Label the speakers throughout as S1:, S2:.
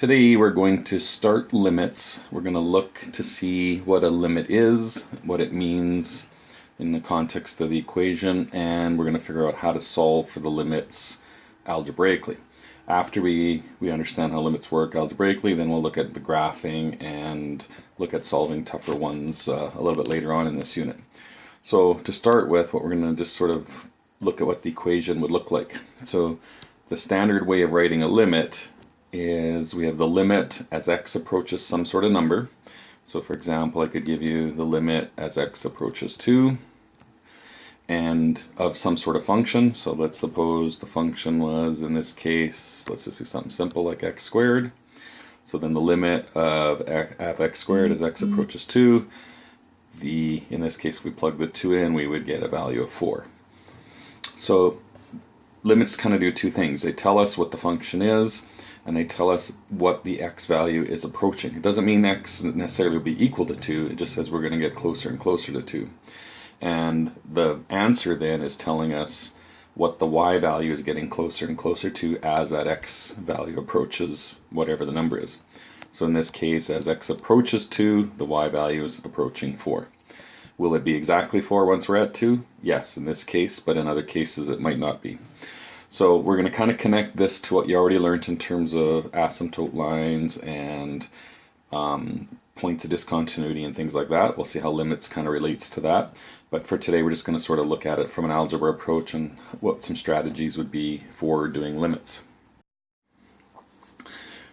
S1: Today we're going to start limits. We're going to look to see what a limit is, what it means in the context of the equation, and we're going to figure out how to solve for the limits algebraically. After we understand how limits work algebraically, then we'll look at the graphing and look at solving tougher ones a little bit later on in this unit. So to start with, what we're going to just sort of look at what the equation would look like. So the standard way of writing a limit is we have the limit as x approaches some sort of number. So for example, I could give you the limit as x approaches 2 and of some sort of function. So let's suppose the function was, in this case, let's just do something simple like x squared. So then the limit of x squared as x approaches 2, in this case if we plug the 2 in, we would get a value of 4. So limits kind of do two things. They tell us what the function is, and they tell us what the x value is approaching. It doesn't mean x necessarily will be equal to 2, it just says we're going to get closer and closer to 2. And the answer then is telling us what the y value is getting closer and closer to as that x value approaches whatever the number is. So in this case, as x approaches 2, the y value is approaching 4. Will it be exactly 4 once we're at 2? Yes, in this case, but in other cases it might not be. So we're going to kind of connect this to what you already learned in terms of asymptote lines and points of discontinuity and things like that. We'll see how limits kind of relates to that. But for today, we're just going to sort of look at it from an algebra approach and what some strategies would be for doing limits.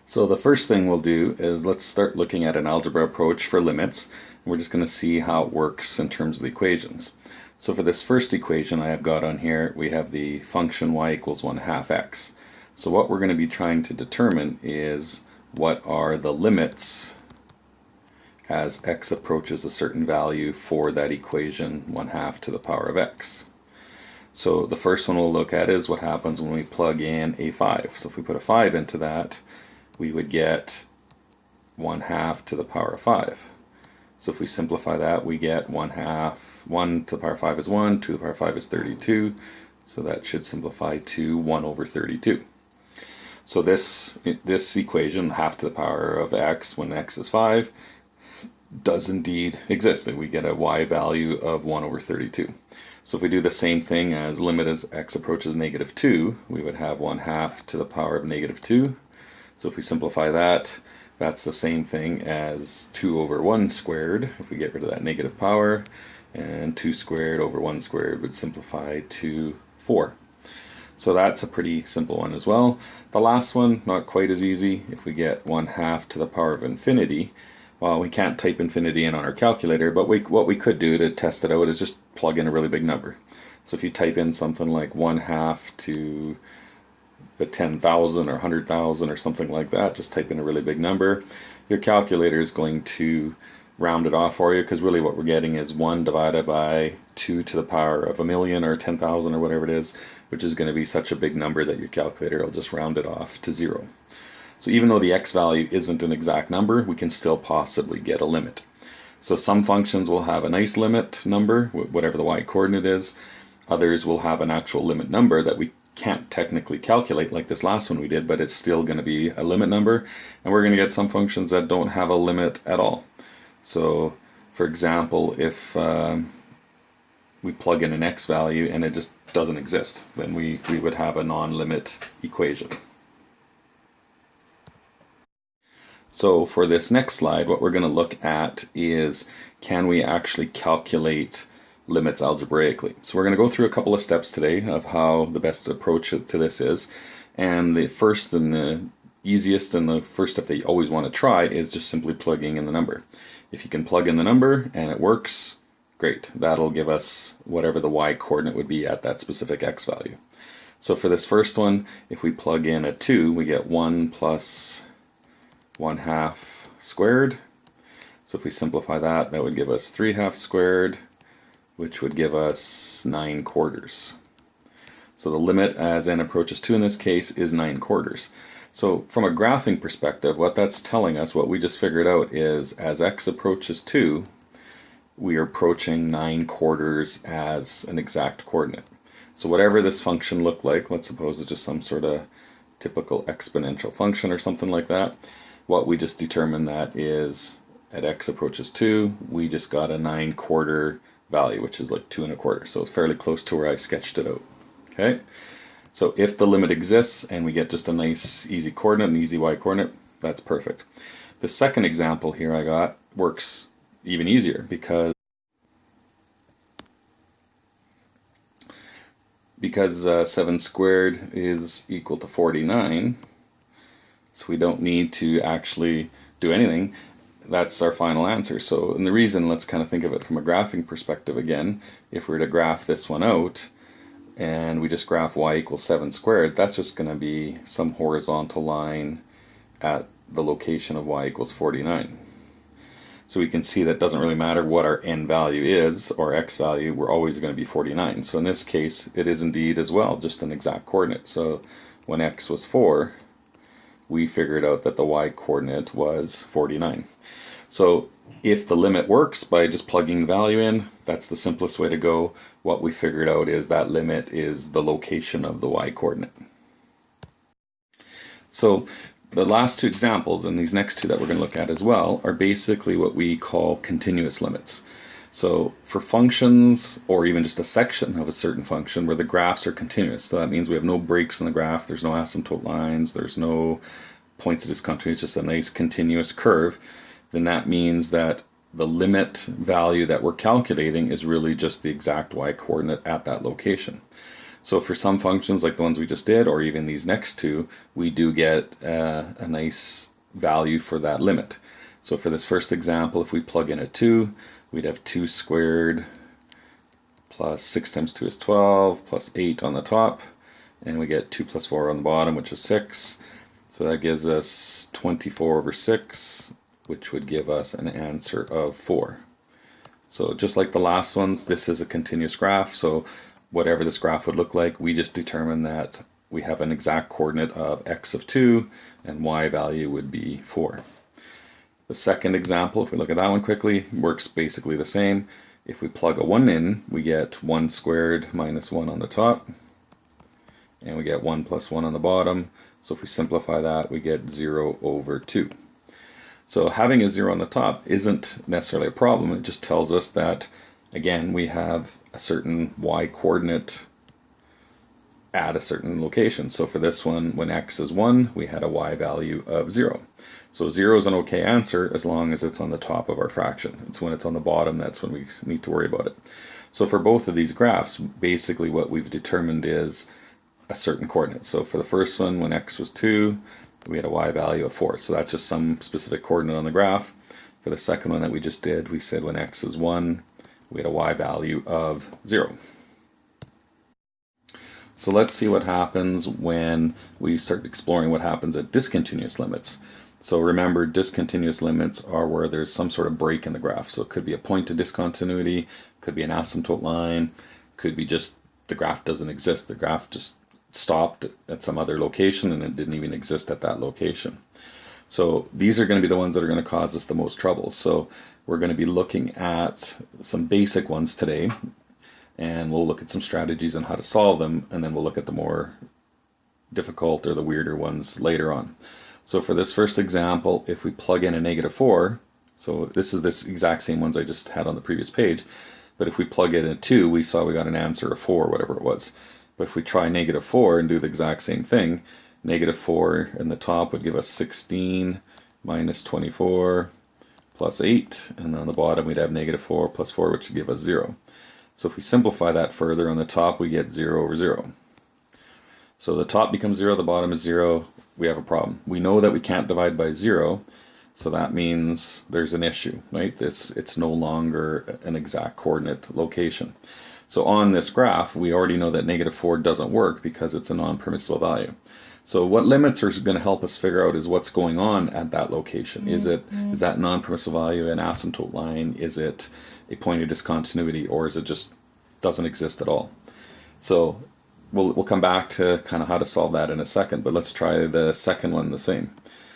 S1: So the first thing we'll do is let's start looking at an algebra approach for limits. We're just going to see how it works in terms of the equations. So for this first equation I have got on here, we have the function y equals 1/2 x. So what we're going to be trying to determine is what are the limits as x approaches a certain value for that equation 1/2 to the power of x. So the first one we'll look at is what happens when we plug in a 5. So if we put a 5 into that, we would get 1/2 to the power of 5. So if we simplify that, we get 1/2. 1 to the power of 5 is 1, 2 to the power of 5 is 32, so that should simplify to 1 over 32. So this equation, 1/2 to the power of x when x is 5, does indeed exist, and we get a y value of 1 over 32. So if we do the same thing as limit as x approaches -2, we would have 1/2 to the power of -2. So if we simplify that, that's the same thing as 2 over 1 squared, if we get rid of that negative power, and 2 squared over 1 squared would simplify to 4. So that's a pretty simple one as well. The last one, not quite as easy. If we get 1/2 to the power of infinity, well, we can't type infinity in on our calculator, but what we could do to test it out is just plug in a really big number. So if you type in something like 1/2 to the 10,000 or 100,000 or something like that, just type in a really big number, your calculator is going to round it off for you, because really what we're getting is 1 divided by 2 to the power of 1,000,000 or 10,000 or whatever it is, which is going to be such a big number that your calculator will just round it off to 0. So even though the x value isn't an exact number, we can still possibly get a limit. So some functions will have a nice limit number, whatever the y coordinate is. Others will have an actual limit number that we can't technically calculate like this last one we did, but it's still going to be a limit number. And we're going to get some functions that don't have a limit at all. So for example, if we plug in an x value and it just doesn't exist, then we would have a non-limit equation. So for this next slide, what we're going to look at is, can we actually calculate limits algebraically? So we're going to go through a couple of steps today of how the best approach to this is. And the first and the easiest and the first step that you always want to try is just simply plugging in the number. If you can plug in the number and it works, great. That'll give us whatever the y coordinate would be at that specific x value. So for this first one, if we plug in a 2, we get 1 plus 1/2 squared. So if we simplify that, that would give us 3/2 squared, which would give us 9/4. So the limit as n approaches 2 in this case is 9/4. So from a graphing perspective, what that's telling us, what we just figured out, is as x approaches 2, we are approaching 9/4 as an exact coordinate. So whatever this function looked like, let's suppose it's just some sort of typical exponential function or something like that. What we just determined that is at x approaches 2, we just got a 9/4 value, which is like 2 1/4. So it's fairly close to where I sketched it out. Okay, so if the limit exists and we get just a nice easy coordinate, an easy y coordinate, that's perfect. The second example here I got works even easier because 7 squared is equal to 49, so we don't need to actually do anything. That's our final answer. So, and the reason, let's kind of think of it from a graphing perspective again. If we were to graph this one out, and we just graph y equals 7 squared, that's just going to be some horizontal line at the location of y equals 49. So we can see that it doesn't really matter what our n value is, or x value, we're always going to be 49. So in this case, it is indeed as well just an exact coordinate. So when x was 4, we figured out that the y coordinate was 49. So if the limit works by just plugging the value in, that's the simplest way to go. What we figured out is that limit is the location of the y coordinate. So the last two examples, and these next two that we're going to look at as well, are basically what we call continuous limits. So for functions, or even just a section of a certain function where the graphs are continuous, so that means we have no breaks in the graph, there's no asymptote lines, there's no points of discontinuity, it's just a nice continuous curve, then that means that the limit value that we're calculating is really just the exact y coordinate at that location. So for some functions like the ones we just did, or even these next two, we do get a nice value for that limit. So for this first example, if we plug in a 2, we'd have 2 squared plus 6 times 2 is 12, plus 8 on the top, and we get 2 plus 4 on the bottom, which is 6. So that gives us 24 over 6, which would give us an answer of 4. So just like the last ones, this is a continuous graph, so whatever this graph would look like, we just determine that we have an exact coordinate of x of 2, and y value would be 4. The second example, if we look at that one quickly, works basically the same. If we plug a 1 in, we get 1 squared minus 1 on the top, and we get 1 plus 1 on the bottom. So if we simplify that, we get 0 over 2. So having a 0 on the top isn't necessarily a problem. It just tells us that, again, we have a certain y coordinate at a certain location. So for this one, when x is 1, we had a y value of 0. So 0 is an okay answer as long as it's on the top of our fraction. It's when it's on the bottom that's when we need to worry about it. So for both of these graphs, basically what we've determined is a certain coordinate. So for the first one, when x was 2, we had a y value of 4. So that's just some specific coordinate on the graph. For the second one that we just did, we said when x is 1, we had a y value of 0. So let's see what happens when we start exploring what happens at discontinuous limits. So remember, discontinuous limits are where there's some sort of break in the graph. So it could be a point of discontinuity, could be an asymptote line, could be just the graph doesn't exist. The graph just stopped at some other location and it didn't even exist at that location. So these are going to be the ones that are going to cause us the most trouble. So we're going to be looking at some basic ones today, and we'll look at some strategies on how to solve them, and then we'll look at the more difficult or the weirder ones later on. So for this first example, if we plug in a -4, so this is this exact same ones I just had on the previous page, but if we plug in a 2, we saw we got an answer of 4, whatever it was. But if we try -4 and do the exact same thing, -4 in the top would give us 16 minus 24 plus 8, and on the bottom we'd have -4 plus 4, which would give us 0. So if we simplify that further, on the top we get 0 over 0. So the top becomes 0, the bottom is 0, we have a problem. We know that we can't divide by 0, so that means there's an issue, right? It's no longer an exact coordinate location. So on this graph, we already know that -4 doesn't work because it's a non-permissible value. So what limits are going to help us figure out is what's going on at that location. Is that non-permissible value an asymptote line? Is it a point of discontinuity, or is it just doesn't exist at all? So we'll come back to kind of how to solve that in a second, but let's try the second one the same.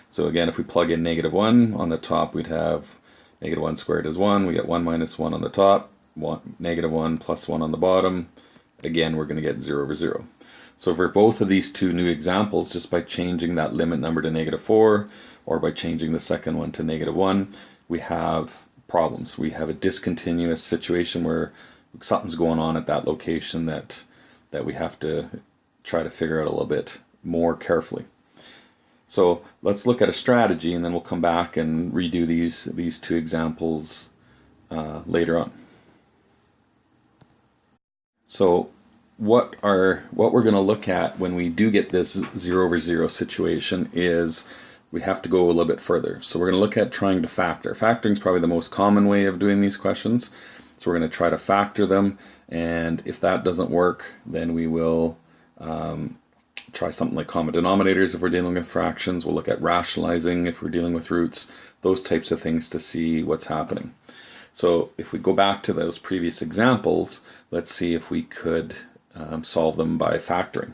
S1: So again, if we plug in -1 on the top, we'd have -1 squared is 1. We get 1 minus 1 on the top, -1 plus 1 on the bottom. Again, we're going to get 0 over 0. So for both of these two new examples, just by changing that limit number to -4 or by changing the second one to -1, we have problems. We have a discontinuous situation where something's going on at that location that we have to try to figure out a little bit more carefully. So let's look at a strategy, and then we'll come back and redo these two examples later on. So what we're going to look at when we do get this 0 over 0 situation is we have to go a little bit further. So we're going to look at trying to factor. Factoring is probably the most common way of doing these questions. So we're going to try to factor them, and if that doesn't work, then we will try something like common denominators if we're dealing with fractions. We'll look at rationalizing if we're dealing with roots, those types of things to see what's happening. So if we go back to those previous examples, let's see if we could solve them by factoring.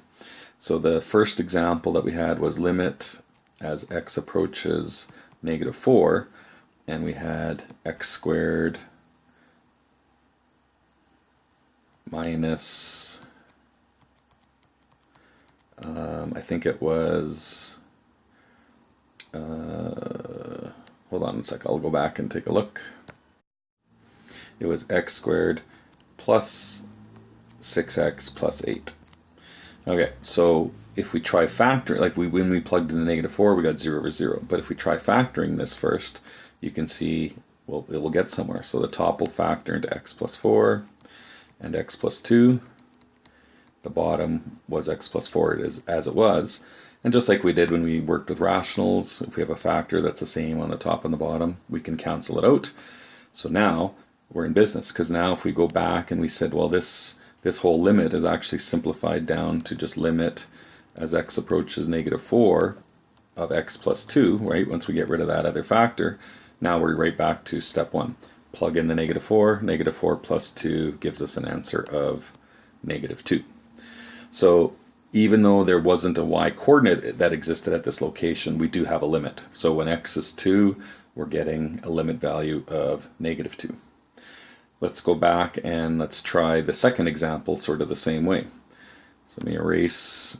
S1: So the first example that we had was limit as x approaches -4, and we had x squared minus, I think it was, hold on a sec, I'll go back and take a look. It was x squared plus 6x plus 8. Okay, so if we try factoring, like when we plugged in the -4, we got 0 over 0. But if we try factoring this first, you can see, well, it will get somewhere. So the top will factor into x plus 4 and x plus 2. The bottom was x plus 4 as it was. And just like we did when we worked with rationals, if we have a factor that's the same on the top and the bottom, we can cancel it out. So now we're in business, because now if we go back and we said, well, this whole limit is actually simplified down to just limit as x approaches -4 of x plus 2, right? Once we get rid of that other factor, now we're right back to step 1. Plug in the -4, -4 plus 2 gives us an answer of -2. So even though there wasn't a y coordinate that existed at this location, we do have a limit. So when x is 2, we're getting a limit value of -2. Let's go back and let's try the second example sort of the same way. So let me erase.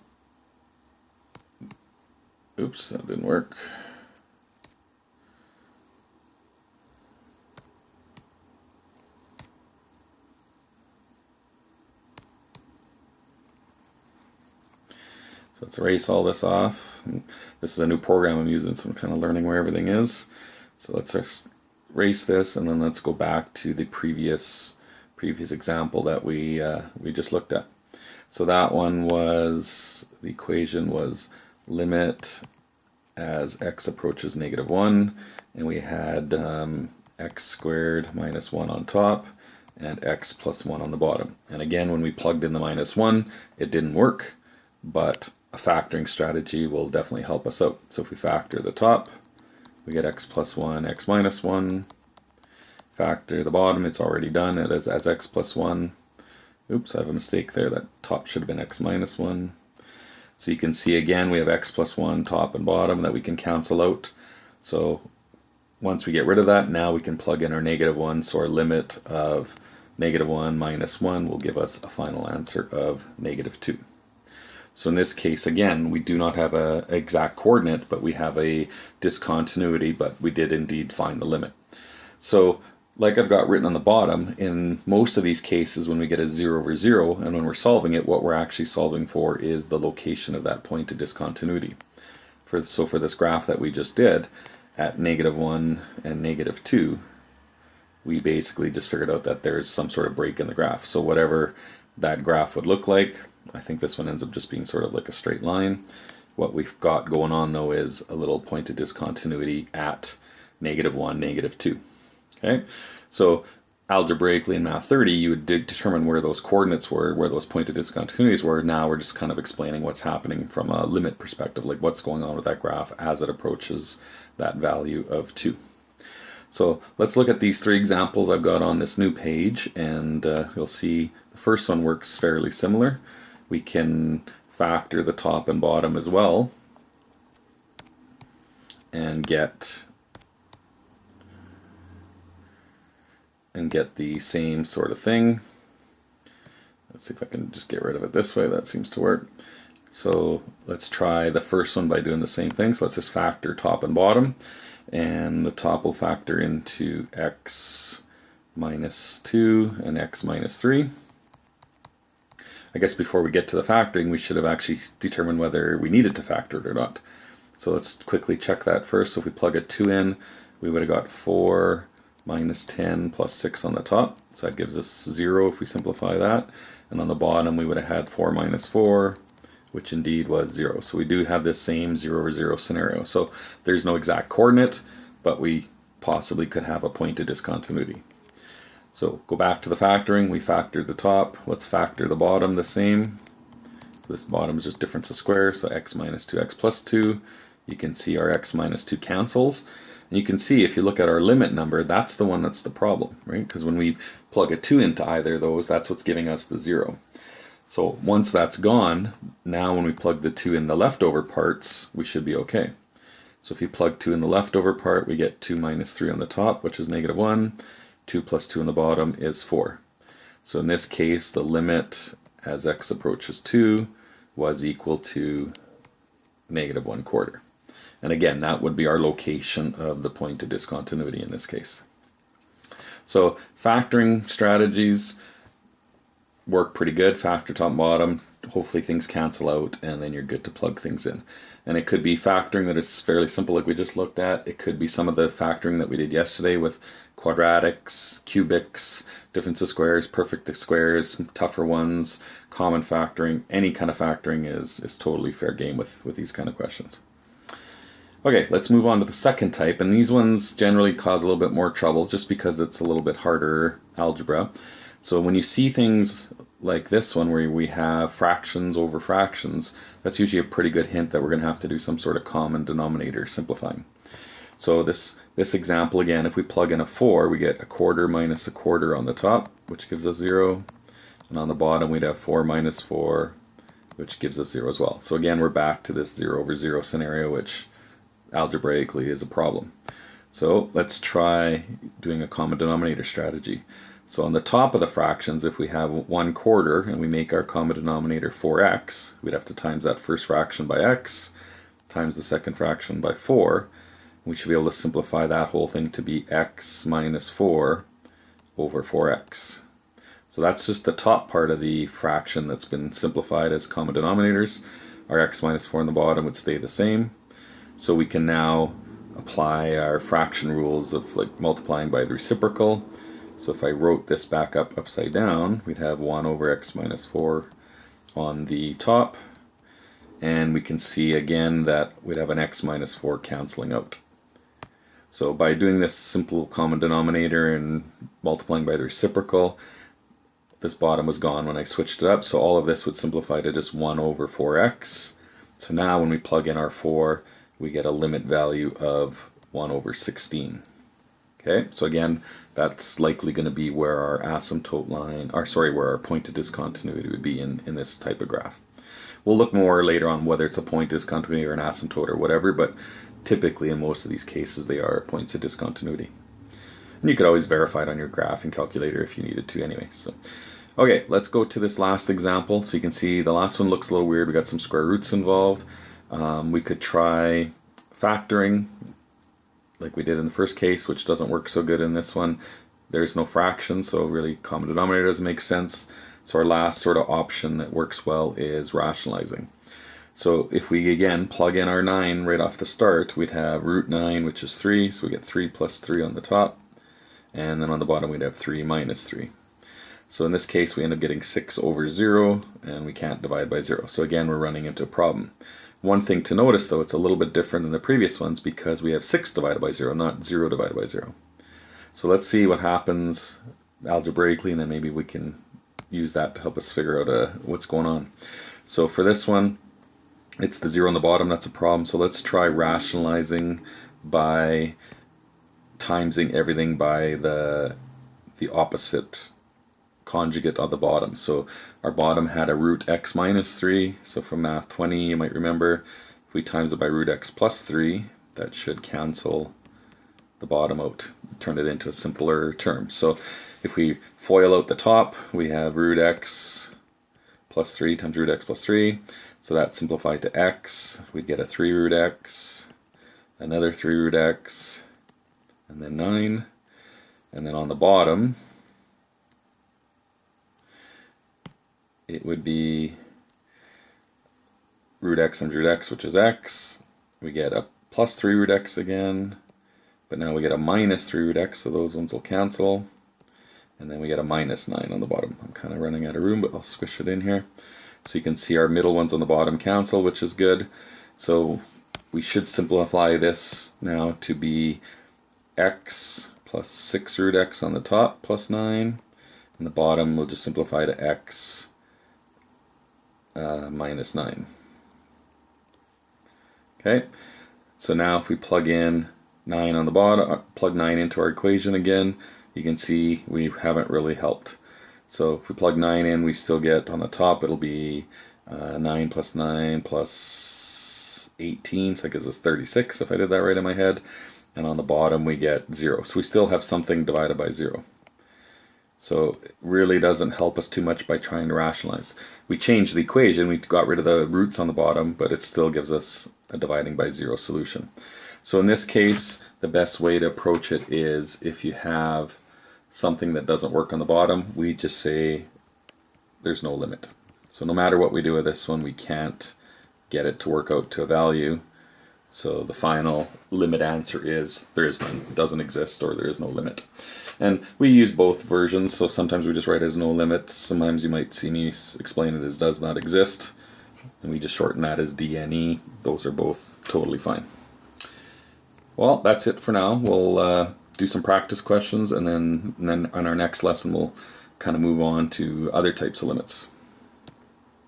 S1: Oops, that didn't work. So let's erase all this off. This is a new program I'm using, so I'm kind of learning where everything is. So let's erase this, and then let's go back to the previous example that we just looked at. So that one was, the equation was limit as x approaches -1, and we had x squared minus 1 on top and x plus 1 on the bottom. And again, when we plugged in the -1, it didn't work, but a factoring strategy will definitely help us out. So if we factor the top, we get x plus 1, x minus 1. Factor the bottom, it's already done. It is as x plus 1. Oops, I have a mistake there. That top should have been x minus 1. So you can see again we have x plus 1 top and bottom that we can cancel out. So once we get rid of that, now we can plug in our -1. So our limit of -1 minus 1 will give us a final answer of -2. So in this case, again, we do not have an exact coordinate, but we have a discontinuity, but we did indeed find the limit. So like I've got written on the bottom, in most of these cases when we get a 0 over 0, and when we're solving it, what we're actually solving for is the location of that point of discontinuity. So for this graph that we just did, at -1 and -2, we basically just figured out that there's some sort of break in the graph. So whatever that graph would look like, I think this one ends up just being sort of like a straight line. What we've got going on though is a little point of discontinuity at -1, -2. Okay, so algebraically in Math 30, you would determine where those coordinates were, where those point of discontinuities were. Now we're just kind of explaining what's happening from a limit perspective, like what's going on with that graph as it approaches that value of 2. So let's look at these 3 examples I've got on this new page, and you'll see the first one works fairly similar. We can factor the top and bottom as well and get the same sort of thing. Let's see if I can just get rid of it this way. That seems to work. So let's try the first one by doing the same thing. So let's just factor top and bottom, and the top will factor into x minus 2 and x minus 3. I guess before we get to the factoring, we should have actually determined whether we needed to factor it or not. So let's quickly check that first. So if we plug a 2 in, we would have got 4 minus 10 plus 6 on the top. So that gives us 0 if we simplify that. And on the bottom, we would have had 4 minus 4, which indeed was 0. So we do have this same 0 over 0 scenario. So there's no exact coordinate, but we possibly could have a point of discontinuity. So go back to the factoring. We factored the top. Let's factor the bottom the same. So this bottom is just difference of squares. So x minus 2x plus 2. You can see our x minus 2 cancels. And you can see if you look at our limit number, that's the one that's the problem, right? Because when we plug a 2 into either of those, that's what's giving us the 0. So once that's gone, now when we plug the 2 in the leftover parts, we should be okay. So if you plug 2 in the leftover part, we get 2 minus 3 on the top, which is negative 1. 2 plus 2 on the bottom is 4. So in this case, the limit as x approaches 2 was equal to negative 1/4. And again, that would be our location of the point of discontinuity in this case. So factoring strategies work pretty good. Factor top and bottom. Hopefully things cancel out and then you're good to plug things in. And it could be factoring that is fairly simple like we just looked at. It could be some of the factoring that we did yesterday with quadratics, cubics, difference of squares, perfect squares, tougher ones, common factoring. Any kind of factoring is totally fair game with these kind of questions. Okay, let's move on to the second type, and these ones generally cause a little bit more trouble just because it's a little bit harder algebra. So when you see things like this one where we have fractions over fractions, that's usually a pretty good hint that we're going to have to do some sort of common denominator simplifying. So this example again, if we plug in a 4, we get 1/4 minus 1/4 on the top, which gives us 0. And on the bottom we'd have 4 minus 4, which gives us 0 as well. So again, we're back to this 0 over 0 scenario, which algebraically is a problem. So let's try doing a common denominator strategy. So on the top of the fractions, if we have 1/4 and we make our common denominator 4x, we'd have to times that first fraction by x, times the second fraction by 4. We should be able to simplify that whole thing to be x minus 4 over 4x. So that's just the top part of the fraction that's been simplified as common denominators. Our x minus 4 on the bottom would stay the same. So we can now apply our fraction rules of like multiplying by the reciprocal. So if I wrote this back up upside down, we'd have 1 over x minus 4 on the top. And we can see again that we'd have an x minus 4 canceling out. So by doing this simple common denominator and multiplying by the reciprocal, this bottom was gone when I switched it up. So all of this would simplify to just 1 over 4x. So now when we plug in our 4, we get a limit value of 1 over 16. Okay, so again, that's likely going to be where our asymptote line, where our point of discontinuity would be in this type of graph. We'll look more later on whether it's a point of discontinuity or an asymptote or whatever, but typically in most of these cases they are points of discontinuity. And you could always verify it on your graphing calculator if you needed to anyway. So, okay, let's go to this last example. So you can see the last one looks a little weird. We got some square roots involved. We could try factoring like we did in the first case, which doesn't work so good in this one. There's no fraction, so really common denominator doesn't make sense. So our last sort of option that works well is rationalizing. So if we again plug in our 9 right off the start, we'd have root 9, which is 3, so we get 3 plus 3 on the top, and then on the bottom we'd have 3 minus 3. So in this case we end up getting 6 over 0, and we can't divide by 0. So again, we're running into a problem. One thing to notice though, it's a little bit different than the previous ones because we have 6 divided by 0, not 0 divided by 0. So let's see what happens algebraically, and then maybe we can use that to help us figure out what's going on. So for this one, it's the 0 on the bottom that's a problem. So let's try rationalizing by timesing everything by the opposite conjugate on the bottom. So our bottom had a root x minus 3. So from math 20, you might remember, if we times it by root x plus 3, that should cancel the bottom out, turn it into a simpler term. So if we FOIL out the top, we have root x plus 3 times root x plus 3. So that simplified to x. We'd get a 3 root x, another 3 root x, and then 9. And then on the bottom, it would be root x times root x, which is x. We get a plus 3 root x again, but now we get a minus 3 root x, so those ones will cancel. And then we get a minus 9 on the bottom. I'm kind of running out of room, but I'll squish it in here. So you can see our middle ones on the bottom cancel, which is good. So we should simplify this now to be x plus 6 root x on the top plus 9. And the bottom will just simplify to x minus 9. Okay, so now if we plug in 9 on the bottom, plug 9 into our equation again, you can see we haven't really helped. So if we plug 9 in, we still get on the top, it'll be 9 plus 9 plus 18, so that gives us 36 if I did that right in my head. And on the bottom we get 0. So we still have something divided by 0. So it really doesn't help us too much by trying to rationalize. We changed the equation, we got rid of the roots on the bottom, but it still gives us a dividing by 0 solution. So in this case, the best way to approach it is if you have something that doesn't work on the bottom, we just say there's no limit. So no matter what we do with this one, we can't get it to work out to a value. So the final limit answer is there is none, it doesn't exist, or there is no limit. And we use both versions, so sometimes we just write it as no limit, sometimes you might see me explain it as does not exist, and we just shorten that as DNE. Those are both totally fine. Well, that's it for now. We'll do some practice questions, and then on our next lesson we'll kind of move on to other types of limits.